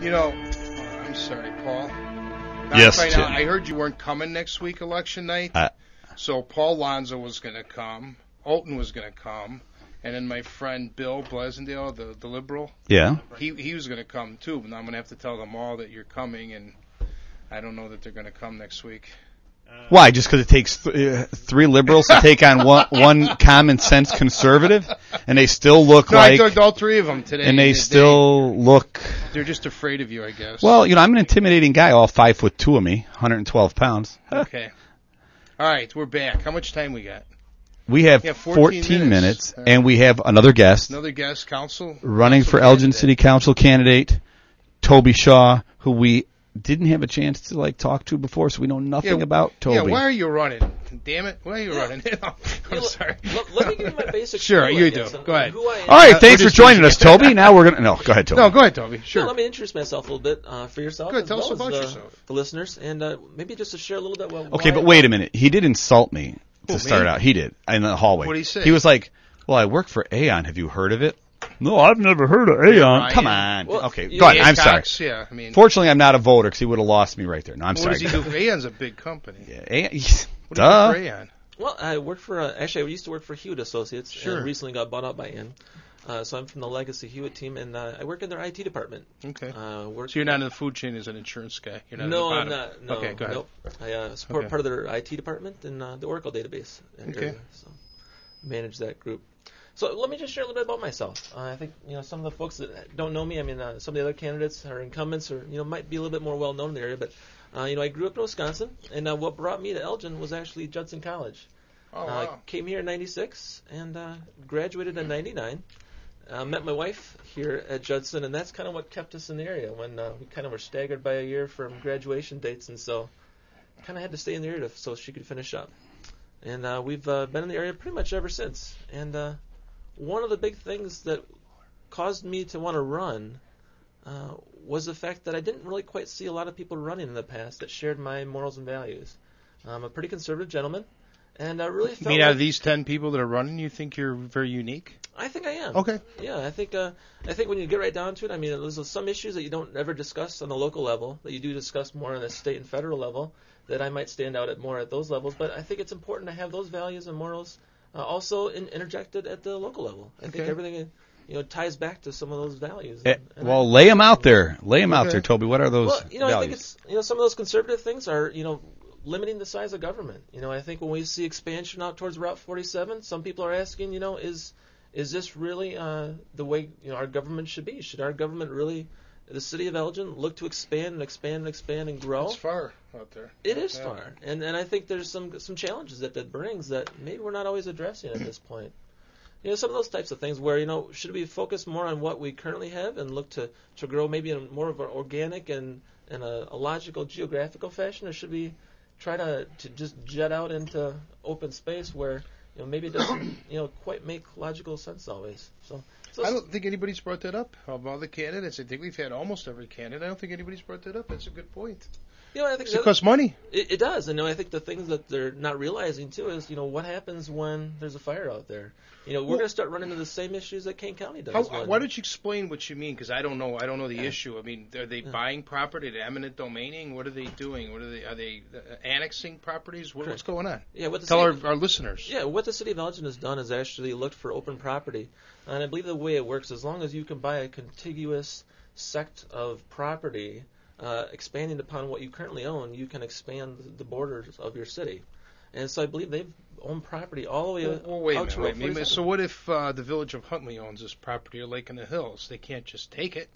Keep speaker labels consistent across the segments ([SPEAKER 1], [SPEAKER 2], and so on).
[SPEAKER 1] I'm sorry, Paul.
[SPEAKER 2] Yes,
[SPEAKER 1] Tim. I heard you weren't coming next week, election night. So Paul Lonzo was going to come. Alton was going to come. And then my friend Bill Blesendale, the liberal.
[SPEAKER 2] Yeah.
[SPEAKER 1] He was going to come, too. But now I'm going to have to tell them all that you're coming, and I don't know that they're going to come next week.
[SPEAKER 2] Why? Just because it takes three liberals to take on one common sense conservative, and they still look like.
[SPEAKER 1] I talked to all three of them today.
[SPEAKER 2] And they still look.
[SPEAKER 1] They're just afraid of you, I guess.
[SPEAKER 2] Well, I'm an intimidating guy. All 5'2" of me, 112 pounds.
[SPEAKER 1] Okay. All right, we're back. How much time we got?
[SPEAKER 2] We have 14 minutes, and we have another guest.
[SPEAKER 1] Another guest,
[SPEAKER 2] running for Elgin City Council candidate, Toby Shaw, who we didn't have a chance to talk to before, so we know nothing about Toby.
[SPEAKER 1] Yeah, why are you running? Damn it, why are you running? I'm sorry.
[SPEAKER 3] Let me give you my basic.
[SPEAKER 1] Sure, you do. Go ahead.
[SPEAKER 2] All right, thanks for joining us, Toby. Now we're gonna. No, go ahead, Toby.
[SPEAKER 1] No, go ahead, Toby. Sure.
[SPEAKER 3] Let me introduce myself a little bit for yourself.
[SPEAKER 1] Good. Tell us about yourself.
[SPEAKER 3] The listeners, and maybe just to share a little bit.
[SPEAKER 2] Okay, but wait a minute. He did insult me to start out. He did in the hallway.
[SPEAKER 1] What did he say?
[SPEAKER 2] He was like, "Well, I work for Aon. Have you heard of it?" No, I've never heard of Aon. Come on.
[SPEAKER 3] Well,
[SPEAKER 2] okay, go ahead. I'm sorry.
[SPEAKER 1] Yeah,
[SPEAKER 2] Fortunately, I'm not a voter because he would have lost me right there. No, I'm sorry.
[SPEAKER 1] What does he do? Aon's a big company.
[SPEAKER 2] Yeah, Aon.
[SPEAKER 1] What do you do for Aon?
[SPEAKER 3] Well, I work for, actually, I used to work for Hewitt Associates.
[SPEAKER 1] Sure.
[SPEAKER 3] And recently got bought out by Aon. So I'm from the Legacy Hewitt team, and I work in their IT department.
[SPEAKER 1] Okay. So you're not in the food chain as an insurance guy? You're not
[SPEAKER 3] No,
[SPEAKER 1] at
[SPEAKER 3] I'm
[SPEAKER 1] the bottom.
[SPEAKER 3] not. No,
[SPEAKER 1] okay, go ahead.
[SPEAKER 3] Nope. I support part of their IT department and the Oracle database.
[SPEAKER 1] Okay.
[SPEAKER 3] So manage that group. So let me just share a little bit about myself. I think some of the folks that don't know me, some of the other candidates are incumbents or might be a little bit more well known in the area. But I grew up in Wisconsin, and what brought me to Elgin was actually Judson College.
[SPEAKER 1] Oh, wow.
[SPEAKER 3] I came here in '96 and graduated in '99. Met my wife here at Judson, and that's kind of what kept us in the area when we kind of were staggered by a year from graduation dates, and so kind of had to stay in the area so she could finish up. And we've been in the area pretty much ever since. And one of the big things that caused me to want to run was the fact that I didn't really quite see a lot of people running in the past that shared my morals and values. I'm a pretty conservative gentleman, and I really felt
[SPEAKER 1] out of these 10 people that are running, you think you're very unique?
[SPEAKER 3] I think I am.
[SPEAKER 1] Okay.
[SPEAKER 3] Yeah, I think when you get right down to it, there's some issues that you don't ever discuss on the local level that you do discuss more on the state and federal level that I might stand out at more at those levels. But I think it's important to have those values and morals also interjected at the local level. I think everything ties back to some of those values.
[SPEAKER 2] Well, lay them out there. Lay them out there, Toby. What are those values?
[SPEAKER 3] I think it's some of those conservative things are limiting the size of government. I think when we see expansion out towards Route 47, some people are asking, is this really the way our government should be? Should our government really, the city of Elgin, look to expand and expand and expand and grow?
[SPEAKER 1] It's far out there.
[SPEAKER 3] It is far, and I think there's some challenges that brings that maybe we're not always addressing at this point. Some of those types of things where should we focus more on what we currently have and look to grow maybe in more of an organic and a logical geographical fashion, or should we try to just jet out into open space where maybe it doesn't quite make logical sense always. So
[SPEAKER 1] I don't think anybody's brought that up of all the candidates. I think we've had almost every candidate. I don't think anybody's brought that up. That's a good point.
[SPEAKER 3] I think
[SPEAKER 1] it costs money.
[SPEAKER 3] It does, and I think the things that they're not realizing too is what happens when there's a fire out there. We're going to start running into the same issues that Kane County does.
[SPEAKER 1] Why don't you explain what you mean? Because I don't know. I don't know the issue. Are they buying property? Are they eminent domaining? What are they doing? Are they annexing properties? What's going on?
[SPEAKER 3] Yeah,
[SPEAKER 1] tell our listeners.
[SPEAKER 3] Yeah, what the city of Elgin has done is actually looked for open property, and I believe the way it works, as long as you can buy a contiguous sect of property, expanding upon what you currently own, you can expand the borders of your city. And so I believe they've owned property all the way out to Route 47.
[SPEAKER 1] So what if the village of Huntley owns this property or Lake in the Hills? They can't just take it.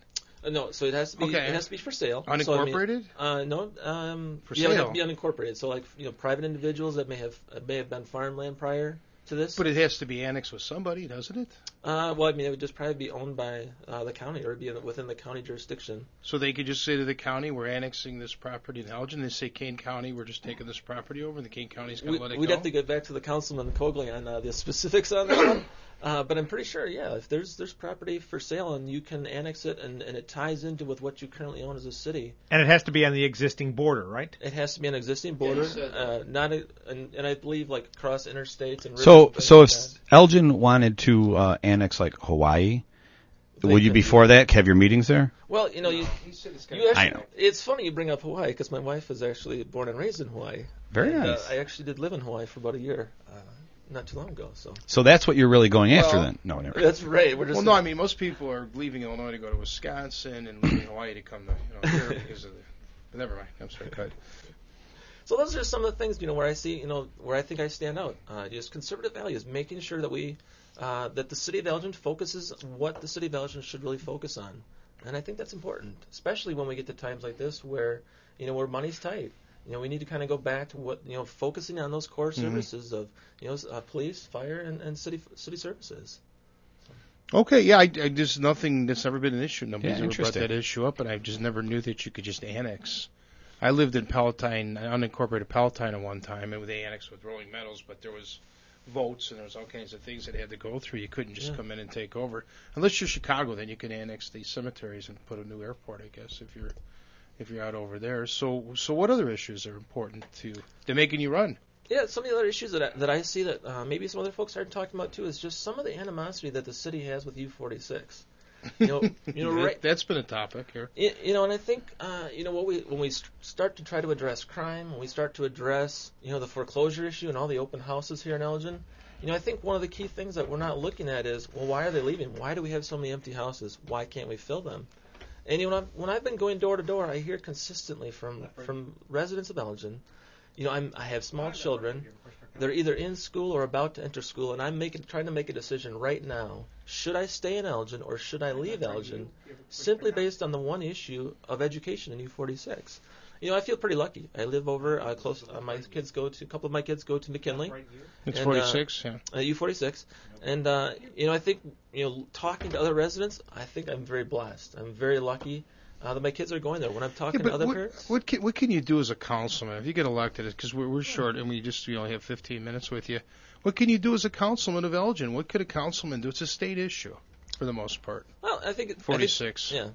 [SPEAKER 3] No, so it has to be. Okay. It has to be for sale.
[SPEAKER 1] Unincorporated?
[SPEAKER 3] So, no. For sale. It has to be unincorporated. So private individuals that may have been farmland prior to this.
[SPEAKER 1] But it has to be annexed with somebody, doesn't it?
[SPEAKER 3] It would just probably be owned by the county or be within the county jurisdiction.
[SPEAKER 1] So they could just say to the county, we're annexing this property in Elgin. They say, Kane County, we're just taking this property over, and the Kane County's going to let it go?
[SPEAKER 3] We'd have to get back to the Councilman Cogley on the specifics on that one. But I'm pretty sure, if there's property for sale and you can annex it and it ties into with what you currently own as a city.
[SPEAKER 4] And it has to be on the existing border, right?
[SPEAKER 3] It has to be on an existing border, and I believe across interstates and
[SPEAKER 2] rivers. So if Elgin wanted to annex Hawaii, Will you be for that? Have your meetings there?
[SPEAKER 3] Well, you actually,
[SPEAKER 2] I know.
[SPEAKER 3] It's funny you bring up Hawaii because my wife is actually born and raised in Hawaii.
[SPEAKER 2] Very nice.
[SPEAKER 3] I actually did live in Hawaii for about a year, not too long ago.
[SPEAKER 2] So that's what you're really going after then? No, never.
[SPEAKER 3] That's right.
[SPEAKER 1] Most people are leaving Illinois to go to Wisconsin and leaving Hawaii to come to here because of the. But never mind. I'm sorry. Go ahead.
[SPEAKER 3] So those are some of the things where I see where I think I stand out. Just conservative values, making sure that we that the city of Elgin focuses what the city of Elgin should really focus on, and I think that's important, especially when we get to times like this where where money's tight. We need to kind of go back to what focusing on those core services of police, fire, and city services.
[SPEAKER 1] Okay, yeah, I just nothing that's ever been an issue. Nobody's ever brought
[SPEAKER 2] interesting.
[SPEAKER 1] that issue up, and I just never knew that you could just annex. I lived in Palatine, unincorporated Palatine at one time, and they annexed with Rolling Meadows, but there was votes and there was all kinds of things that had to go through. You couldn't just come in and take over. Unless you're Chicago, then you can annex the cemeteries and put a new airport, I guess, if you're out over there. So what other issues are important to making you run?
[SPEAKER 3] Yeah, some of the other issues that I see that maybe some other folks aren't talking about too is just some of the animosity that the city has with U46. Right?
[SPEAKER 1] That's been a topic here.
[SPEAKER 3] And I think when we start to try to address crime, when we start to address the foreclosure issue and all the open houses here in Elgin, I think one of the key things that we're not looking at is, well, why are they leaving? Why do we have so many empty houses? Why can't we fill them? And when I've been going door to door, I hear consistently from residents of Elgin. I have small children. They're either in school or about to enter school, and I'm trying to make a decision right now. Should I stay in Elgin or should I leave Elgin? Simply based on the one issue of education in U46. I feel pretty lucky. I live over close. A couple of my kids go to McKinley.
[SPEAKER 1] It's 46, yeah.
[SPEAKER 3] U46, and I think talking to other residents, I think I'm very blessed. I'm very lucky that my kids are going there. When I'm talking to other parents,
[SPEAKER 1] what can you do as a councilman if you get elected? Because we're short and we just only have 15 minutes with you. What can you do as a councilman of Elgin? What could a councilman do? It's a state issue for the most part.
[SPEAKER 3] Well, I think
[SPEAKER 1] 46.
[SPEAKER 3] Yeah.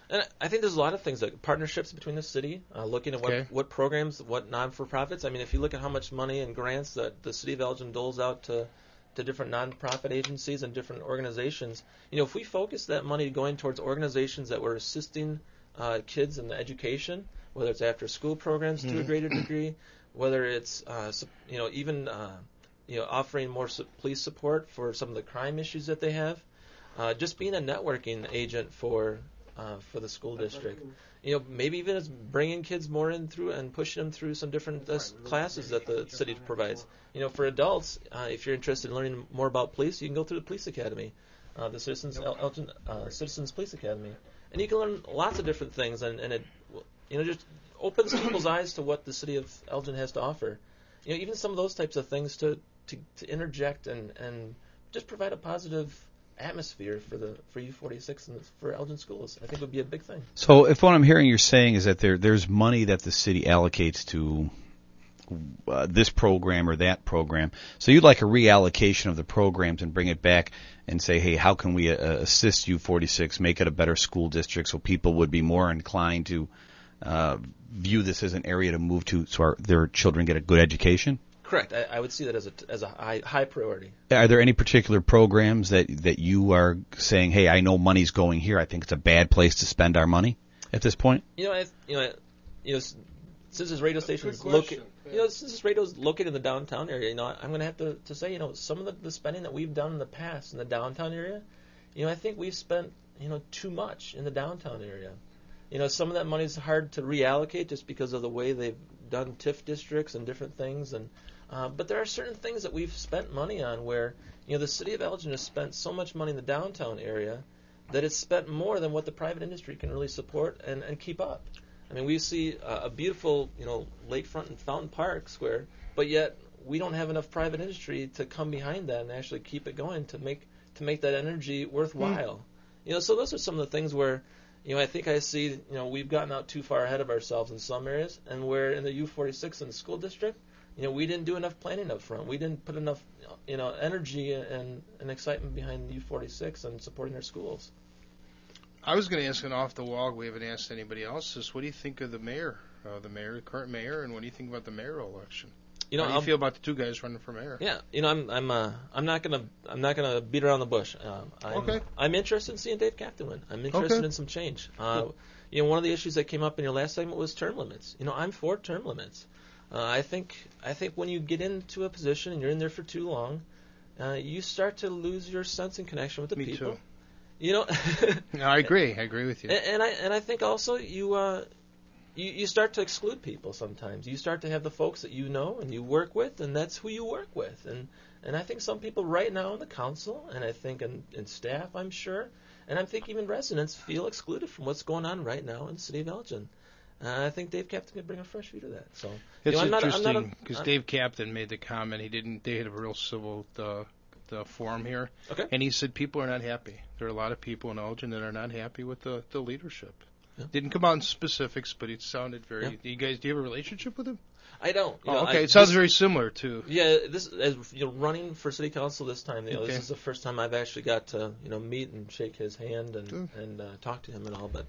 [SPEAKER 3] And I think there's a lot of things, like partnerships between the city, looking at what programs, what non-for-profits. I mean, if you look at how much money and grants that the city of Elgin doles out to different non-profit agencies and different organizations, if we focus that money going towards organizations that were assisting kids in the education, whether it's after-school programs to a greater degree, whether it's even offering more police support for some of the crime issues that they have, just being a networking agent for the school district. Maybe even as bringing kids more in through and pushing them through some different classes that the city provides. For adults, if you're interested in learning more about police, you can go through the police academy, the Elgin Citizens Police Academy, and you can learn lots of different things, and it just opens people's eyes to what the city of Elgin has to offer. Even some of those types of things to interject and just provide a positive atmosphere for U46 and for Elgin schools, I think would be a big thing.
[SPEAKER 2] So if what I'm hearing you're saying is that there's money that the city allocates to this program or that program, so you'd like a reallocation of the programs and bring it back and say, hey, how can we assist U46, make it a better school district so people would be more inclined to view this as an area to move to so their children get a good education?
[SPEAKER 3] Correct. I would see that as a high priority.
[SPEAKER 2] Are there any particular programs that you are saying, hey, I know money's going here, I think it's a bad place to spend our money at this point?
[SPEAKER 3] Since this radio station is located, since this radio is located in the downtown area, I'm going to have to say, some of the spending that we've done in the past in the downtown area, I think we've spent, too much in the downtown area. Some of that money is hard to reallocate just because of the way they've done TIF districts and different things, but there are certain things that we've spent money on where, the city of Elgin has spent so much money in the downtown area that it's spent more than what the private industry can really support and keep up. I mean, we see a beautiful, lakefront and fountain park square, but yet we don't have enough private industry to come behind that and actually keep it going to make that energy worthwhile. So those are some of the things where, I think I see, we've gotten out too far ahead of ourselves in some areas, and where in the U46 in the school district, we didn't do enough planning up front. We didn't put enough, energy and excitement behind U46 and supporting our schools.
[SPEAKER 1] I was going to ask an off the wall. We haven't asked anybody else. What do you think of the mayor, the current mayor, and what do you think about the mayoral election? How do you feel about the two guys running for mayor?
[SPEAKER 3] Yeah, I'm not gonna beat around the bush. I'm interested in seeing Dave Captain win. I'm interested in some change. One of the issues that came up in your last segment was term limits. I'm for term limits. I think when you get into a position and you're in there for too long, you start to lose your sense and connection with the people.
[SPEAKER 1] Me too.
[SPEAKER 3] No,
[SPEAKER 1] I agree. I agree with you.
[SPEAKER 3] And I think also you start to exclude people sometimes. You start to have the folks that you know and you work with, and that's who you work with. And I think some people right now in the council, and I think in staff, I'm sure, and I think even residents feel excluded from what's going on right now in the city of Elgin. I think Dave Captain could bring a fresh view to that. So
[SPEAKER 1] it's interesting because Dave Captain made the comment. They had a real civil forum here, and he said people are not happy. There are a lot of people in Elgin that are not happy with the leadership. Yeah. Didn't come out in specifics, but it sounded very. Yeah. Do you have a relationship with him?
[SPEAKER 3] I don't.
[SPEAKER 1] Okay, it sounds very similar to.
[SPEAKER 3] Yeah, this as running for city council this time. This is the first time I've actually got to meet and shake his hand and talk to him and all. But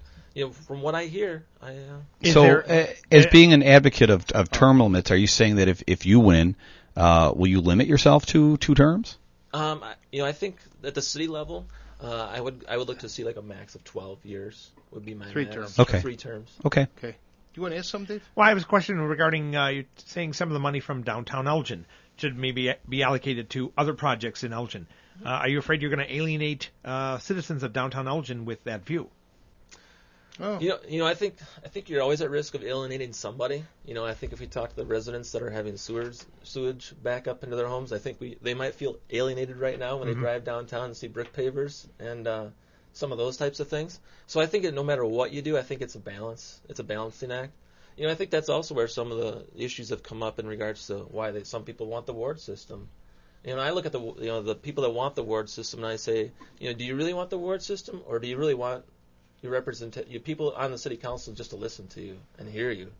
[SPEAKER 3] from what I hear,
[SPEAKER 2] as being an advocate of term limits, are you saying that if you win, will you limit yourself to 2 terms?
[SPEAKER 3] I think at the city level, I would look to see like a max of 12 years would be my
[SPEAKER 1] 3
[SPEAKER 3] max.
[SPEAKER 1] terms.
[SPEAKER 2] Okay.
[SPEAKER 3] 3 terms.
[SPEAKER 2] Okay.
[SPEAKER 1] Do you want to ask something, Dave?
[SPEAKER 4] Well, I was questioning regarding you're saying some of the money from downtown Elgin should maybe be allocated to other projects in Elgin. Are you afraid you're going to alienate citizens of downtown Elgin with that view?
[SPEAKER 3] Oh. I think you're always at risk of alienating somebody. I think if we talk to the residents that are having sewage back up into their homes, I think they might feel alienated right now when they drive downtown and see brick pavers and some of those types of things. So I think that no matter what you do, I think it's a balance. It's a balancing act. I think that's also where some of the issues have come up in regards to why some people want the ward system. I look at the people that want the ward system and I say, do you really want the ward system, or do you really want your people on the city council just to listen to you and hear you?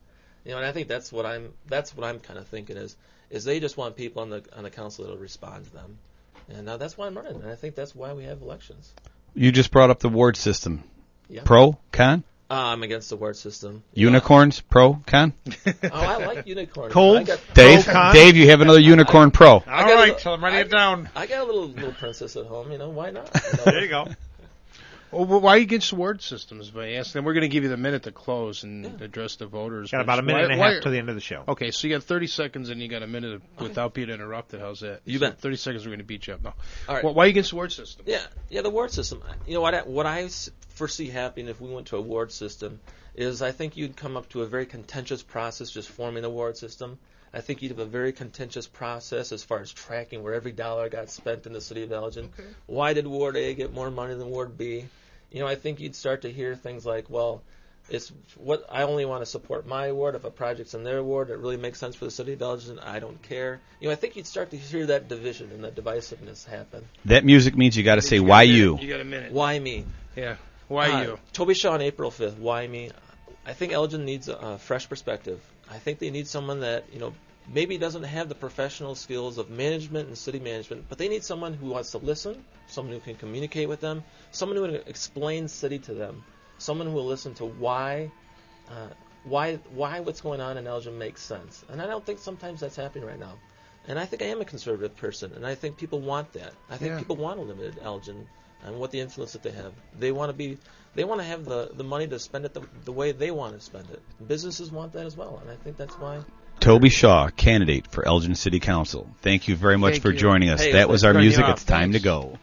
[SPEAKER 3] And I think that's what I'm kind of thinking is they just want people on the council that will respond to them. And that's why I'm running, and I think that's why we have elections.
[SPEAKER 2] You just brought up the ward system.
[SPEAKER 3] Yeah.
[SPEAKER 2] Pro, con?
[SPEAKER 3] I'm against the ward system.
[SPEAKER 2] Unicorns, pro, con?
[SPEAKER 3] I like unicorns.
[SPEAKER 4] Cold?
[SPEAKER 2] Dave, you have another unicorn pro.
[SPEAKER 4] All right, so I'm writing it down.
[SPEAKER 3] I got a little princess at home, why not?
[SPEAKER 4] There you go.
[SPEAKER 1] Well, why are you against ward systems? By asking, we're going to give you the minute to close and address the voters.
[SPEAKER 4] Got about a minute and a half to the end of the show.
[SPEAKER 1] Okay, so you got 30 seconds and you got a minute without being interrupted. How's that?
[SPEAKER 3] You bet.
[SPEAKER 1] 30 seconds, we're going to beat you up. No.
[SPEAKER 3] All right.
[SPEAKER 1] Well, why are you against the ward system?
[SPEAKER 3] Yeah, the ward system. What I foresee happening if we went to a ward system is I think you'd come up to a very contentious process just forming a ward system. I think you'd have a very contentious process as far as tracking where every dollar got spent in the city of Elgin. Okay. Why did Ward A get more money than Ward B? I think you'd start to hear things like, well, it's what I only want to support my ward. If a project's in their ward, it really makes sense for the city of Elgin. I don't care. I think you'd start to hear that division and that divisiveness happen.
[SPEAKER 2] That music means you got to say, why you?
[SPEAKER 1] You got a minute.
[SPEAKER 3] Why me?
[SPEAKER 1] Yeah. Why you?
[SPEAKER 3] Toby Shaw on April 5th. Why me? I think Elgin needs a fresh perspective. I think they need someone that, maybe doesn't have the professional skills of management and city management, but they need someone who wants to listen, someone who can communicate with them, someone who will explain city to them, someone who will listen to why what's going on in Elgin makes sense. And I don't think sometimes that's happening right now. And I think I am a conservative person, and I think people want that. I think people want a limited Elgin and what the influence that they have. They want to have the money to spend it the way they want to spend it. Businesses want that as well, and I think that's why.
[SPEAKER 2] Toby Shaw, candidate for Elgin City Council. Thank you very much for joining us.
[SPEAKER 3] Hey,
[SPEAKER 2] that was our music. It's time to go.